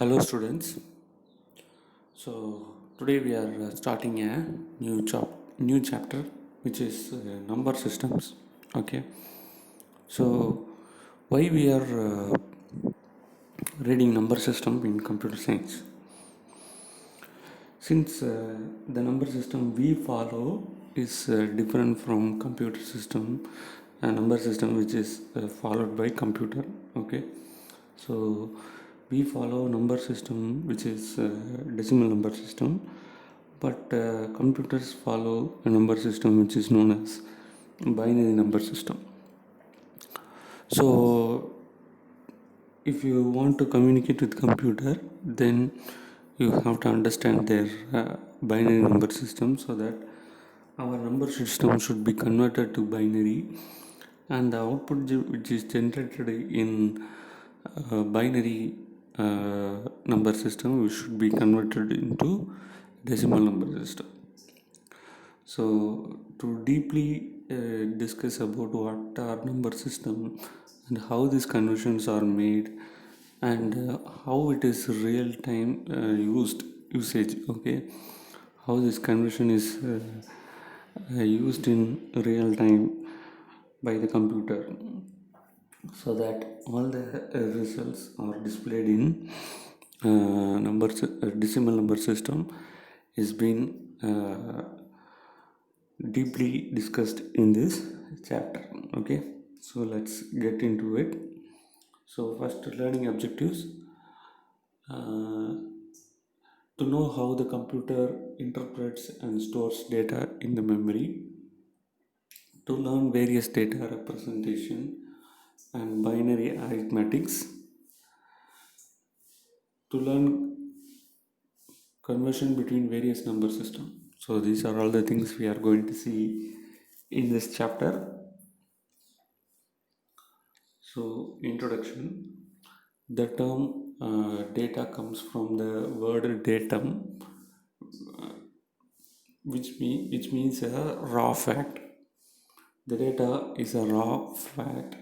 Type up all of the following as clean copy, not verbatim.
Hello, students. So today we are starting a new chapter, which is number systems. Okay. So why we are reading number system in computer science? Since the number system we follow is different from computer system, a number system which is followed by computer. Okay. So we follow number system which is decimal number system, but computers follow a number system which is known as binary number system. So if you want to communicate with computer, then you have to understand their binary number system, so that our number system should be converted to binary, and the output which is generated in binary number system which should be converted into decimal number system. So to deeply discuss about what are number system and how these conversions are made, and how it is real time usage. Okay, how this conversion is used in real time by the computer, so that all the results are displayed in decimal number system is being deeply discussed in this chapter. Okay, so let's get into it. So first, learning objectives: uh, to know how the computer interprets and stores data in the memory, to learn various data representation and binary arithmetics, to learn conversion between various number system. So these are all the things we are going to see in this chapter. So introduction: the term data comes from the word datum, which means a raw fact. The data is a raw fact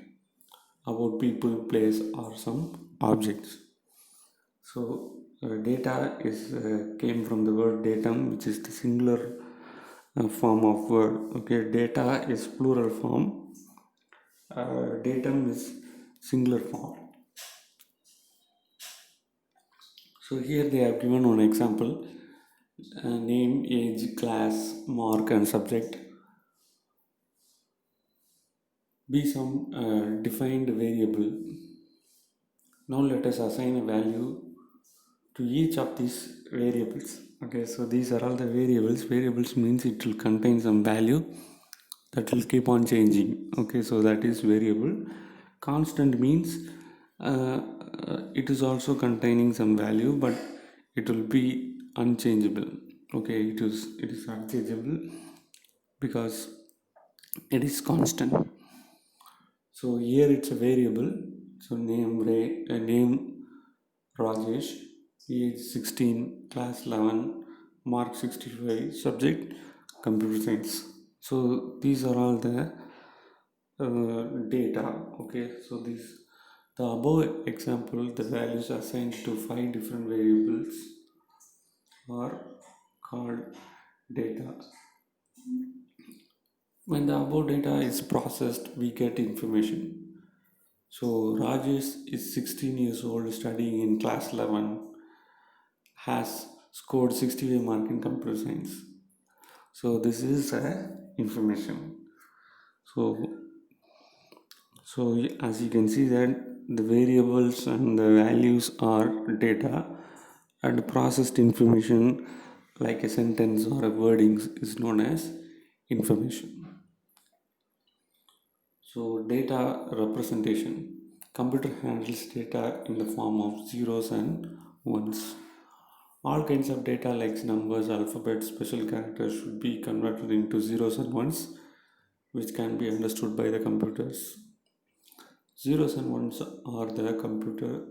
about people, place, or some objects. So data is came from the word datum, which is the singular form of word. Okay, data is plural form. Datum is singular form. So here they have given one example: name, age, class, mark, and subject be some defined variable. Now let us assign a value to each of these variables. Okay, so these are all the variables. Variables means it will contain some value that will keep on changing. Okay, so that is variable. Constant means it is also containing some value, but it will be unchangeable. Okay, it is unchangeable because it is constant. So here it's a variable. So name Rajesh, age 16, class 11, mark 65, subject computer science. So these are all the data. Okay, so the above example, the values assigned to 5 different variables are called data. When the above data is processed, we get information. So Rajesh is 16 years old, studying in class 11, has scored 65 mark in computer science. So this is information. So as you can see that the variables and the values are data, and processed information like a sentence or a wording is known as information. So data representation. Computer handles data in the form of zeros and ones. All kinds of data like numbers, alphabets, special characters should be converted into zeros and ones, which can be understood by the computers. Zeros and ones are the computer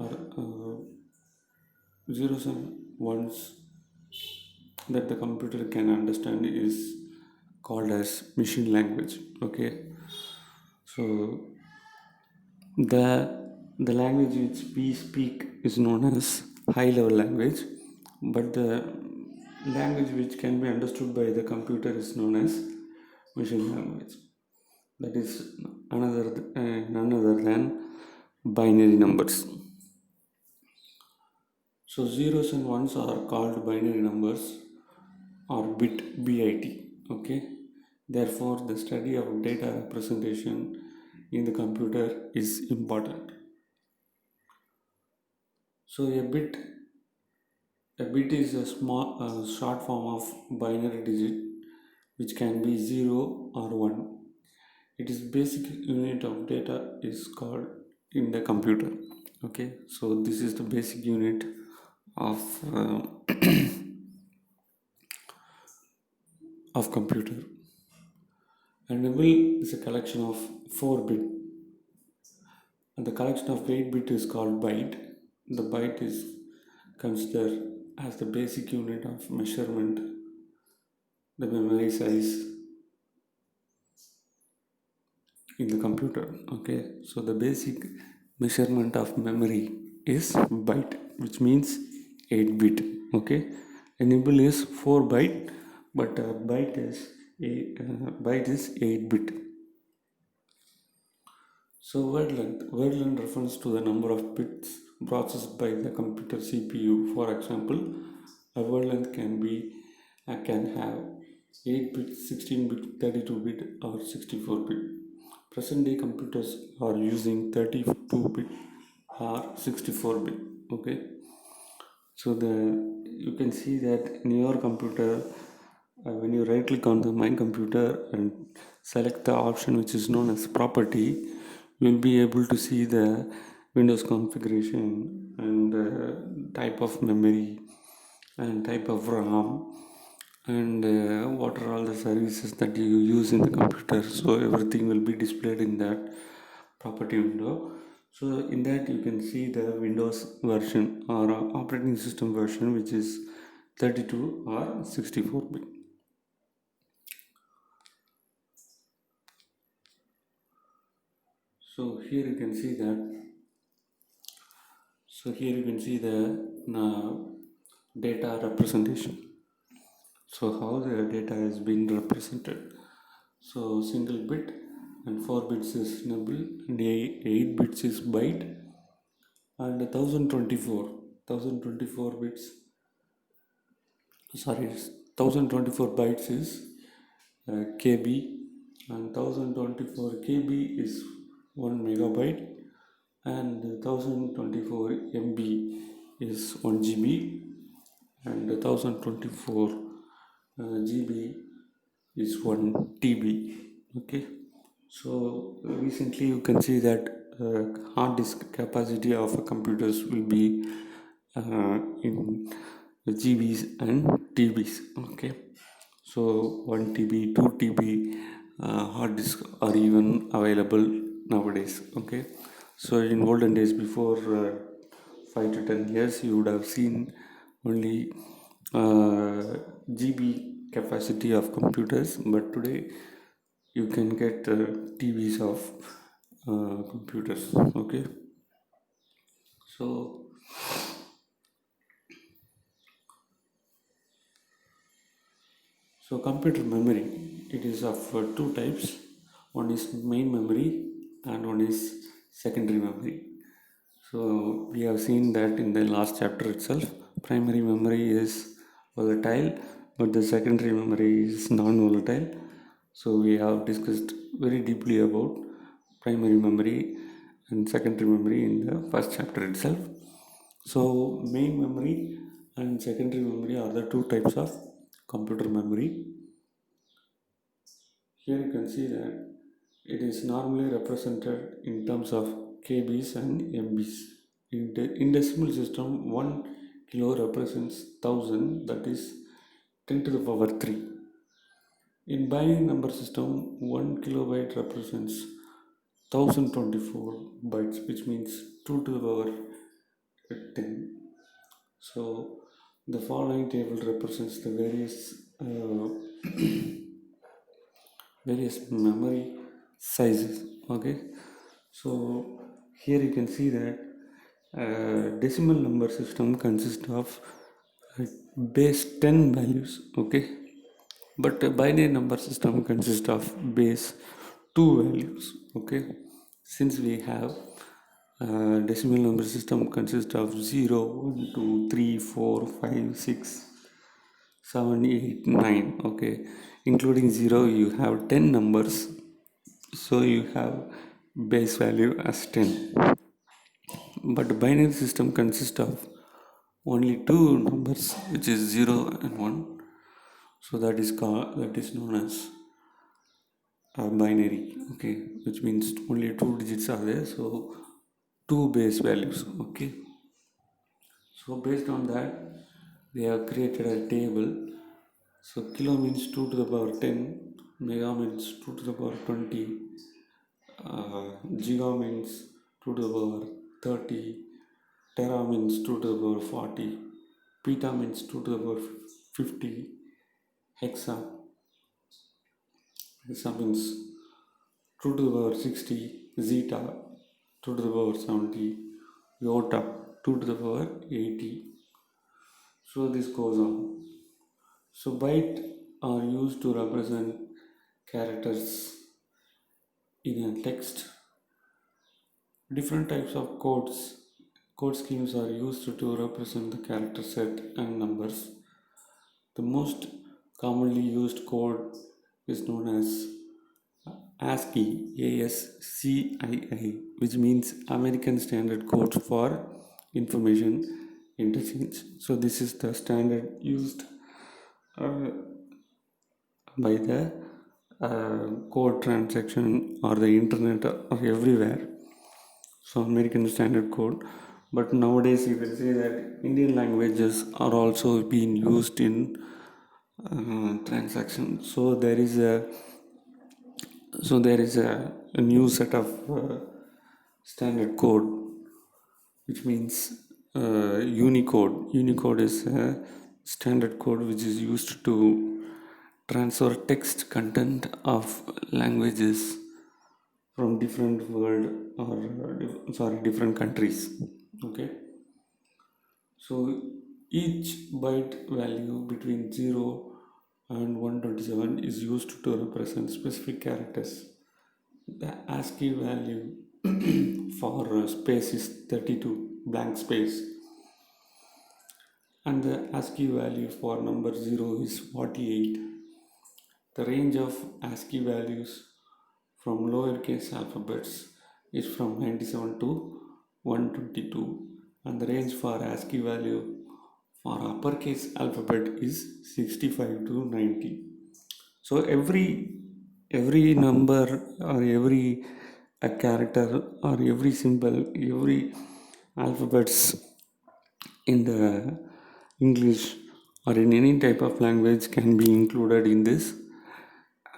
or zeros and ones that the computer can understand is called as machine language. Okay, so the The language which we speak is known as high level language, but the language which can be understood by the computer is known as machine language. That is none other than binary numbers. So zeros and ones are called binary numbers or bit. Okay. Therefore, the study of data representation in the computer is important. So a bit is a small short form of binary digit which can be 0 or 1. It is basic unit of data is called in the computer. Okay, so this is the basic unit of of computer. A nibble is a collection of 4 bit, and the collection of 8 bit is called byte. The byte is considered as the basic unit of measurement, the memory size in the computer. Okay, so the basic measurement of memory is byte, which means 8 bit. Okay, a nibble is 4 byte, but byte is 8 bit. So word length refers to the number of bits processed by the computer CPU. For example, a word length can have 8 bit, 16 bit, 32 bit, or 64 bit. Present day computers are using 32 bit or 64 bit. Okay, so you can see that in your computer, when you right click on the my computer and select the option which is known as property, you will be able to see the Windows configuration and type of memory and type of RAM and what are all the services that you use in the computer. So everything will be displayed in that property window. So in that you can see the Windows version or operating system version, which is 32 or 64 bit. So here you can see the data representation. So how the data is being represented. So single bit and 4 bits is nibble and 8 bits is byte, and 1024 bits, sorry, 1024 bytes is KB, and 1024 KB is 1 megabyte, and 1024 MB is 1 GB, and 1024 GB is 1 TB. Okay, so recently you can see that hard disk capacity of computers will be in GBs and TBs. Okay, so 1 TB, 2 TB hard disk are even available nowadays. Okay, so in olden days, before 5 to 10 years, you would have seen only GB capacity of computers, but today you can get TVs of computers. Okay, so computer memory, it is of two types. One is main memory and one is secondary memory. So we have seen that in the last chapter itself. Primary memory is volatile, but the secondary memory is non-volatile. So we have discussed very deeply about primary memory and secondary memory in the first chapter itself. So main memory and secondary memory are the two types of computer memory. Here you can see that it is normally represented in terms of KBs and MBs. In decimal system, 1 kilo represents 1000, that is 10 to the power 3. In binary number system, 1 kilobyte represents 1024 bytes, which means 2 to the power 10. So the following table represents the various memory sizes. Okay, so Here you can see that decimal number system consists of uh, base 10 values, okay, but a binary number system consists of base 2 values, okay. Since we have decimal number system consists of 0, 1, 2, 3, 4, 5, 6, 7, 8, 9, okay, including 0 you have 10 numbers, so you have base value as 10. But the binary system consists of only two numbers, which is 0 and 1. So that is known as binary, okay, which means only two digits are there, so two base values, okay. So based on that, they have created a table. So kilo means 2 to the power 10, mega means 2 to the power 20, giga means 2 to the power 30, tera means 2 to the power 40, peta means 2 to the power 50, hexa, hexa means 2 to the power 60, zeta 2 to the power 70, iota 2 to the power 80. So this goes on. So byte are used to represent characters in a text. Different types of code schemes are used to represent the character set and numbers. The most commonly used code is known as ASCII, ASCII, which means American Standard Code for Information Interchange. So this is the standard used uh, by the code transaction or the internet or everywhere. So American Standard Code. But nowadays you can say that Indian languages are also being used in transaction. So there is a new set of standard code, which means Unicode. Unicode is a standard code which is used to transfer text content of languages from different world or different countries, okay. So each byte value between 0 and 127 is used to represent specific characters. The ASCII value for space is 32 blank space, and the ASCII value for number 0 is 48. The range of ASCII values from lowercase alphabets is from 97 to 122, and the range for ASCII value for uppercase alphabet is 65 to 90. So every number or every a character or every symbol, every alphabets in the English or in any type of language can be included in this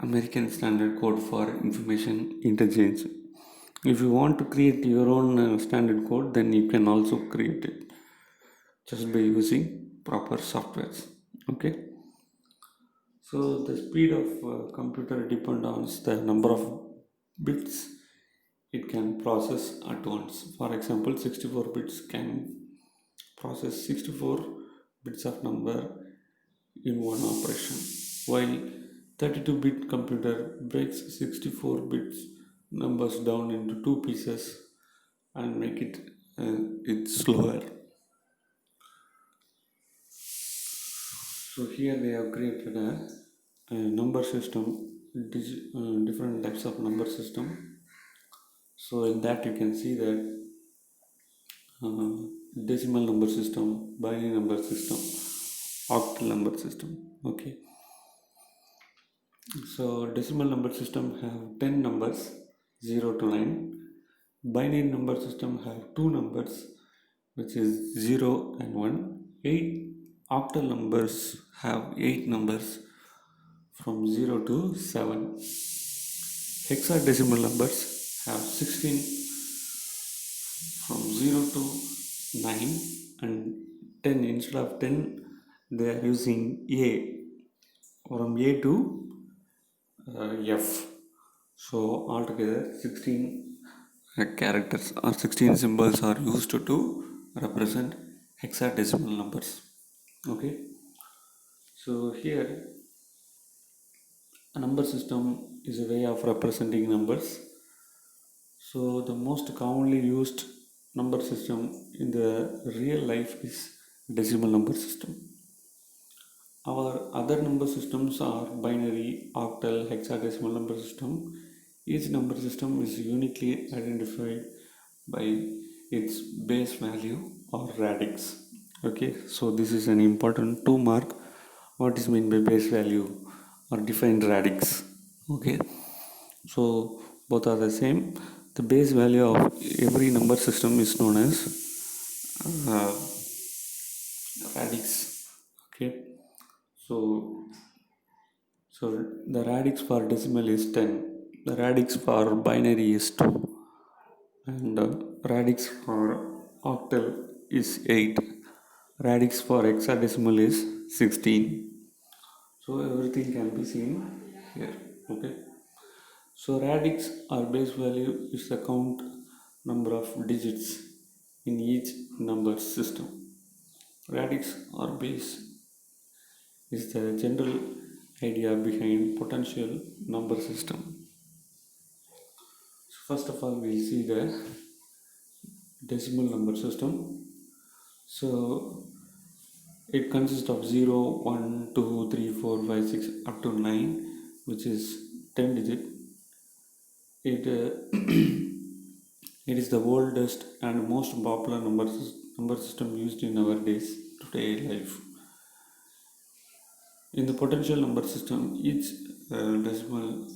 American Standard Code for Information Interchange. If you want to create your own standard code, then you can also create it just by using proper softwares, okay. So the speed of computer depends on the number of bits it can process at once. For example, 64 bits can process 64 bits of number in one operation, while 32-bit computer breaks 64 bits numbers down into two pieces and make it slower. So here they have created a number system, different types of number system. So in that you can see that uh, decimal number system, binary number system, octal number system, okay. So decimal number system have 10 numbers, 0 to 9. Binary number system have two numbers, which is 0 and 1. 8 octal numbers have 8 numbers from 0 to 7. Hexadecimal numbers have 16 from 0 to 9, and 10. Instead of 10 they are using A, from A to F. So altogether 16 characters or 16 symbols are used to represent hexadecimal numbers. Okay, so here a number system is a way of representing numbers. So the most commonly used number system in the real life is decimal number system. Our other number systems are binary, octal, hexadecimal number system. Each number system is uniquely identified by its base value or radix. Okay, so this is an important 2 mark. What is meant by base value or defined radix? Okay, so both are the same. The base value of every number system is known as uh, radix. Okay, so the radix for decimal is 10, the radix for binary is 2, and radix for octal is 8, radix for hexadecimal is 16. So everything can be seen here. Okay, so radix or base value is the count number of digits in each number system. Radix or base is the general idea behind potential number system. So first of all, we'll see the decimal number system. So it consists of 0, 1, 2, 3, 4, 5, 6 up to 9, which is 10 digit. It it is the oldest and most popular number system used in our days today life. In the potential number system, each decimal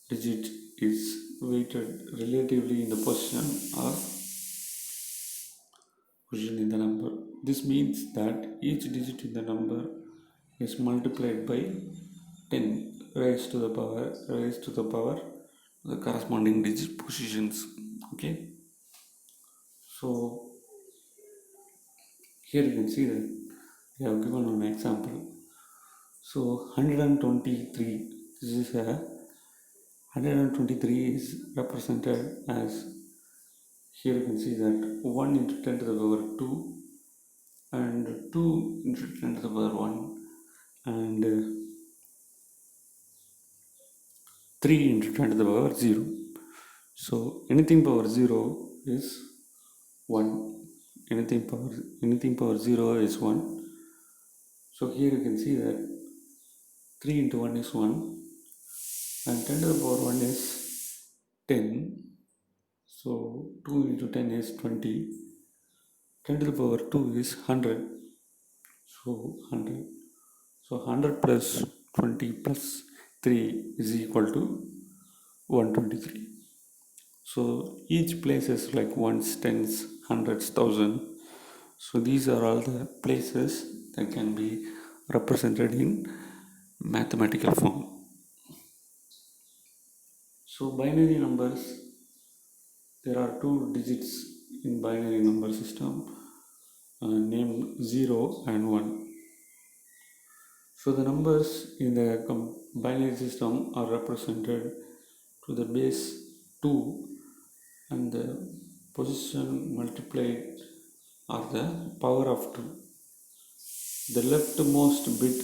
digit is weighted relatively in the position in the number. This means that each digit in the number is multiplied by 10 raised to the power the corresponding digit positions. Okay, so here you can see that they have given an example. So 123, this is a 123 is represented as, here you can see that 1 into 10 to the power 2 and 2 into 10 to the power 1 and 3 into 10 to the power 0. So anything power 0 is 1. Anything power 0 is 1. So here you can see that 3 into 1 is 1 and 10 to the power 1 is 10. So 2 into 10 is 20. 10 to the power 2 is 100. So 100. So 100 plus 20 plus 3 is equal to 123. So each place is like ones, tens, hundreds, thousand. So these are all the places that can be represented in mathematical form. So binary numbers, there are 2 digits in binary number system named 0 and 1. So the numbers in the binary system are represented to the base 2 and the position multiplied are the power of 2. The leftmost bit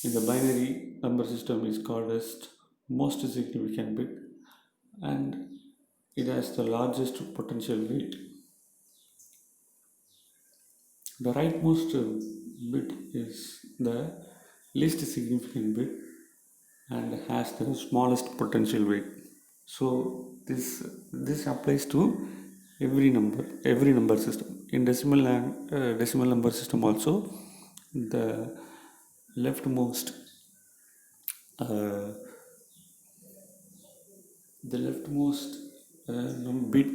in the binary number system is called as most significant bit and it has the largest potential weight. The rightmost bit is the least significant bit and has the smallest potential weight. So this applies to every number system. In decimal number system also, the leftmost uh, bit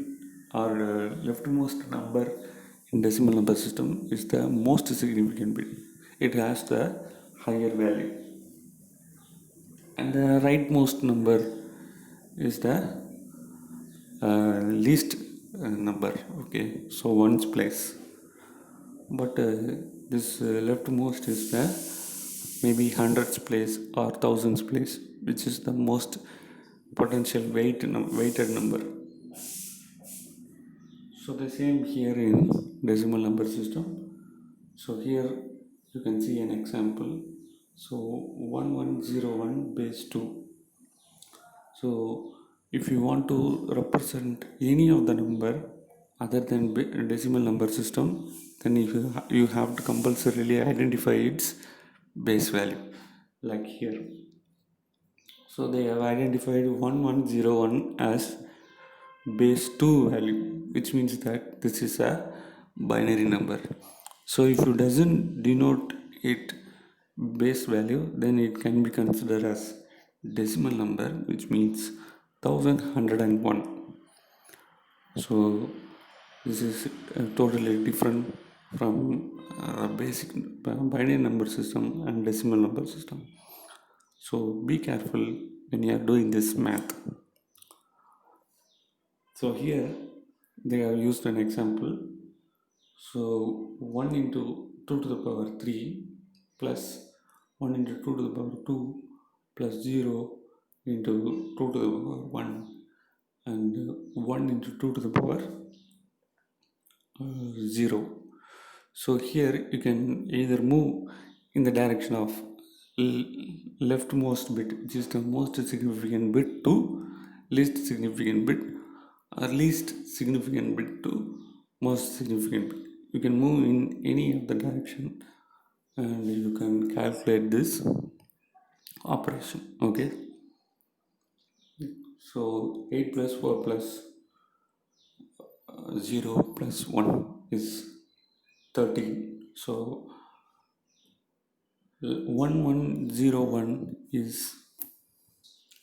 or leftmost number in decimal number system is the most significant bit. It has the higher value, and the rightmost number is the least number. Okay, so ones place, but this leftmost is the maybe hundreds place or thousands place, which is the most potential weighted number. So the same here in decimal number system. So here you can see an example. So 1101 base 2. So if you want to represent any of the number other than decimal number system, then you have to compulsorily identify its base value, like here. So they have identified 1101 as base 2 value, which means that this is a binary number. So if it doesn't denote it base value, then it can be considered as decimal number, which means 1101. So this is totally different from basic binary number system and decimal number system. So be careful when you are doing this math. So here they have used an example. So 1 into 2 to the power 3 plus 1 into 2 to the power 2 plus 0 into 2 to the power 1 and 1 into 2 to the power 0. So here you can either move in the direction of leftmost bit, which is the most significant bit, to least significant bit, or least significant bit to most significant bit. You can move in any of the direction and you can calculate this operation. Okay, so 8 plus 4 plus 0 plus 1 is 13. So 1101 is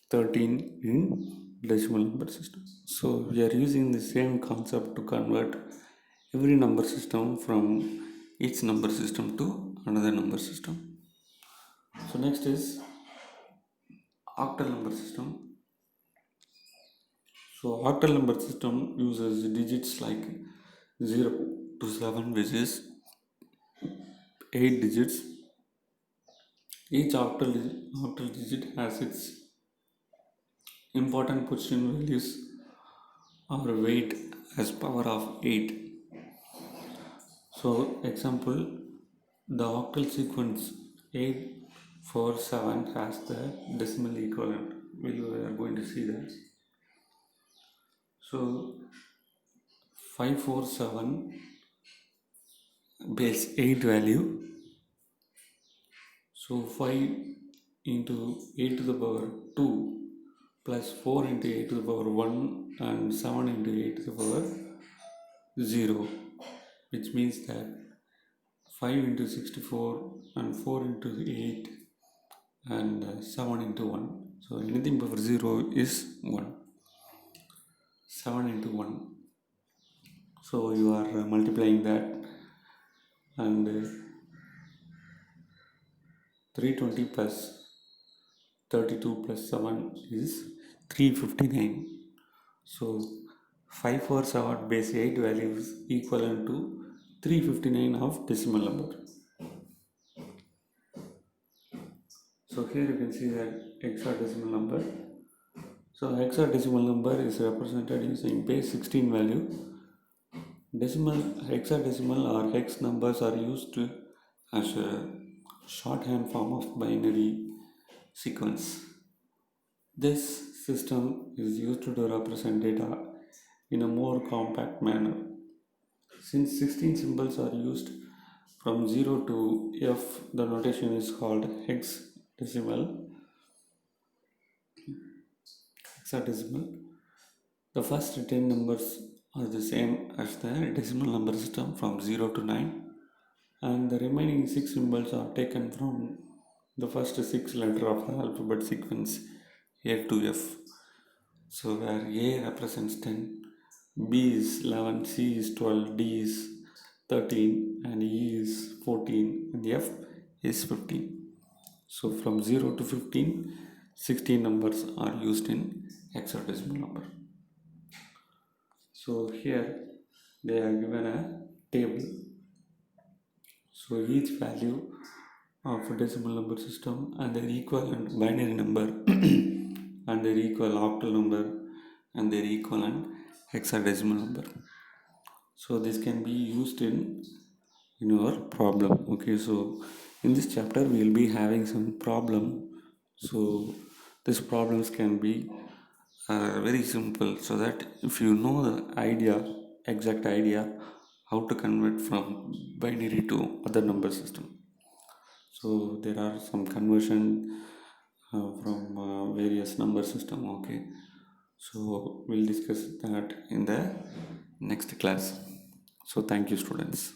13 in decimal number system. So we are using the same concept to convert every number system from each number system to another number system. So next is octal number system. So octal number system uses digits like 0 to 7, which is 8 digits. Each octal digit has its important position values or weight as power of 8. So example, the octal sequence 847 has the decimal equivalent. We are going to see that. So 547 base 8 value. So 5 into 8 to the power 2 plus 4 into 8 to the power 1 and 7 into 8 to the power 0, which means that 5 into 64 and 4 into 8 and 7 into 1. So anything power 0 is 1. 7 into 1. So you are multiplying that, and 320 plus 32 plus 7 is 359. So 547 base 8 value is equivalent to 359 of decimal number. So here you can see that hexadecimal number. So hexadecimal number is represented using base 16 value. Decimal, hexadecimal or hex numbers are used as a shorthand form of binary sequence. This system is used to represent data in a more compact manner. Since 16 symbols are used from 0 to F, the notation is called hexadecimal. The first 10 numbers are the same as the decimal number system from 0 to 9, and the remaining 6 symbols are taken from the first 6 letters of the alphabet sequence A to F. So where A represents 10, B is 11, C is 12, D is 13, and E is 14, and F is 15. So from 0 to 15, 16 numbers are used in hexadecimal number. So here they are given a table. So each value of a decimal number system and their equivalent binary number and their equal octal number and their equivalent hexadecimal number. So this can be used in your problem. Okay, so in this chapter we will be having some problem. So these problems can be very simple, so that if you know the idea, exact idea, how to convert from binary to other number system. So there are some conversion from various number system. Okay, so we'll discuss that in the next class. So thank you, students.